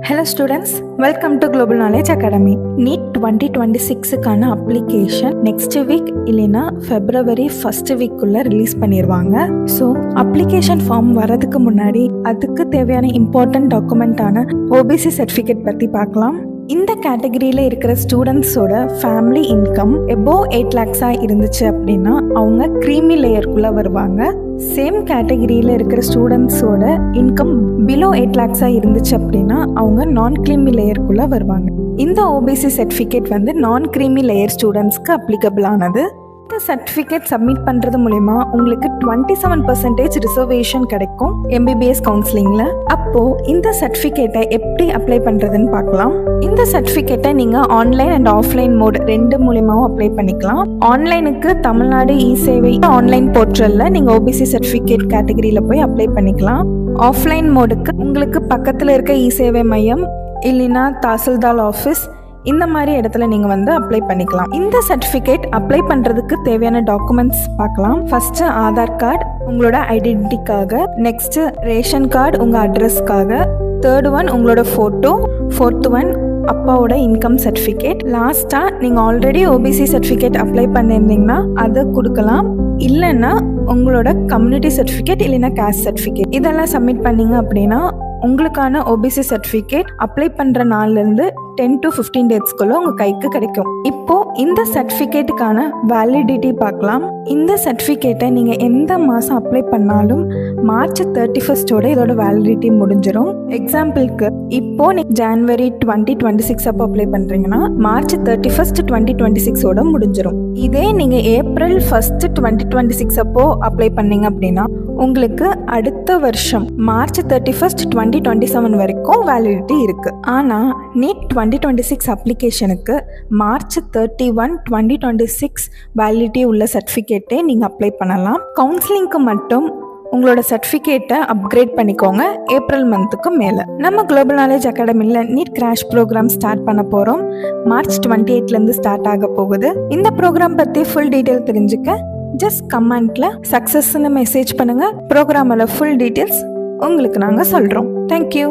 Hello students, welcome to Global Knowledge Academy. NEET 2026க்கான application next week இல்லைனா February 1st வீக்குள்ள release பண்ணிடுவாங்க. So application form வரதுக்கு முன்னாடி அதுக்கு தேவையான இம்பார்ட்டன்ட் டாக்குமெண்ட்டான OBC சர்டிஃபிகேட் பற்றி பார்க்கலாம். இந்த கேட்டகரியில் இருக்கிற ஸ்டூடெண்ட்ஸோட ஃபேமிலி இன்கம் எபோவ் 8 lakhs இருந்துச்சு அப்படின்னா அவங்க க்ரீமி லேயருக்குள்ளே வருவாங்க. சேம் கேட்டகரியில் இருக்கிற ஸ்டூடெண்ட்ஸோட இன்கம் பிலோ 8 lakhs இருந்துச்சு அப்படின்னா அவங்க நான் க்ரீமி லேயருக்குள்ளே வருவாங்க. இந்த OBC சர்டிஃபிகேட் நான் க்ரீமி லேயர் ஸ்டூடெண்ட்ஸ்க்கு அப்ளிகபிள் ஆனது. இந்த சர்டிஃபிகேட் சப்மிட் பண்ணுறது மூலமா உங்களுக்கு 27% ரிசர்வேஷன் கிடைக்கும் MBBS கவுன்சிலிங்கில். அப்போது இந்த சர்டிஃபிகேட்டை எப்படி அப்ளை பண்ணுறதுன்னு பார்க்கலாம். இந்த சர்டிஃபிகேட்டை நீங்கள் ஆன்லைன் அண்ட் ஆஃப்லைன் மோட் ரெண்டு மூலியமாகவும் அப்ளை பண்ணிக்கலாம். ஆன்லைனுக்கு தமிழ்நாடு இ-சேவை ஆன்லைன் போர்ட்டலில் நீங்கள் OBC சர்டிஃபிகேட் கேட்டகரியில் போய் அப்ளை பண்ணிக்கலாம். ஆஃப்லைன் மோடுக்கு உங்களுக்கு பக்கத்தில் இருக்க இ-சேவை மையம் இல்லைன்னா தாசில்தார் ஆஃபீஸ் இந்த மாதிரி இடத்துல நீங்கள் அப்ளை பண்ணிக்கலாம். இந்த சர்டிஃபிகேட் அப்ளை பண்ணுறதுக்கு தேவையான டாக்குமெண்ட்ஸ் பார்க்கலாம். ஃபஸ்ட்டு ஆதார் கார்டு உங்களோட ஐடென்டிட்டிக்காக, நெக்ஸ்ட்டு ரேஷன் கார்டு உங்கள் அட்ரஸ்க்காக, தேர்ட் ஒன் உங்களோட ஃபோட்டோ, ஃபோர்த் ஒன் அப்பாவோட இன்கம் சர்டிஃபிகேட். லாஸ்ட்டாக நீங்கள் ஆல்ரெடி OBC சர்டிஃபிகேட் அப்ளை பண்ணியிருந்தீங்கன்னா அதை கொடுக்கலாம். இல்லைன்னா உங்களோட கம்யூனிட்டி சர்டிஃபிகேட் இல்லைன்னா கேஸ்ட் சர்டிஃபிகேட் இதெல்லாம் சப்மிட் பண்ணிங்க அப்படின்னா உங்களுக்கான OBC சர்டிஃபிகேட் அப்ளை பண்ணுற நாள்லேருந்து 10 to 15 டேஸ்க்குள்ளே உங்கள் கைக்கு கிடைக்கும். இப்போது இந்த சர்டிஃபிகேட்டுக்கான வேலிடிட்டி பார்க்கலாம். இந்த சர்டிஃபிகேட்டை நீங்கள் எந்த மாதம் அப்ளை பண்ணாலும் March 31st இதோட வேலிடிட்டி முடிஞ்சிடும். எக்ஸாம்பிளுக்கு இப்போது நீங்கள் January 2026 அப்போ அப்ளை பண்ணுறீங்கன்னா March 31st 2026 முடிஞ்சிடும். இதே நீங்கள் April 1st 2026 அப்போ அப்ளை பண்ணீங்க அப்படின்னா உங்களுக்கு அடுத்த வருஷம் March 31st 2027 வரைக்கும் வேலிடிட்டி இருக்குது. ஆனால் NEET 2026 அப்ளிகேஷனுக்கு March 31, 2026 வேலிடிட்டி உள்ள சர்டிஃபிகேட்டே நீங்கள் அப்ளை பண்ணலாம். கவுன்சிலிங்க்கு மட்டும் உங்களோட சர்டிஃபிகேட்டை அப்கிரேட் பண்ணிக்கோங்க ஏப்ரல் மந்த்துக்கு மேலே. நம்ம குளோபல் நாலேஜ் அகாடமியில் நீட் கிராஷ் ப்ரோக்ராம் ஸ்டார்ட் பண்ண போகிறோம். March 28 ஸ்டார்ட் ஆக போகுது. இந்த ப்ரோக்ராம் பற்றி ஃபுல் டீட்டெயில் தெரிஞ்சுக்க ஜஸ்ட் கமெண்ட்ல சக்ஸஸ்ன்னு மெசேஜ் பண்ணுங்க. ப்ரோக்ராமோட ஃபுல் டீட்டெயில்ஸ் உங்களுக்கு நாங்கள் சொல்கிறோம். தேங்க்யூ.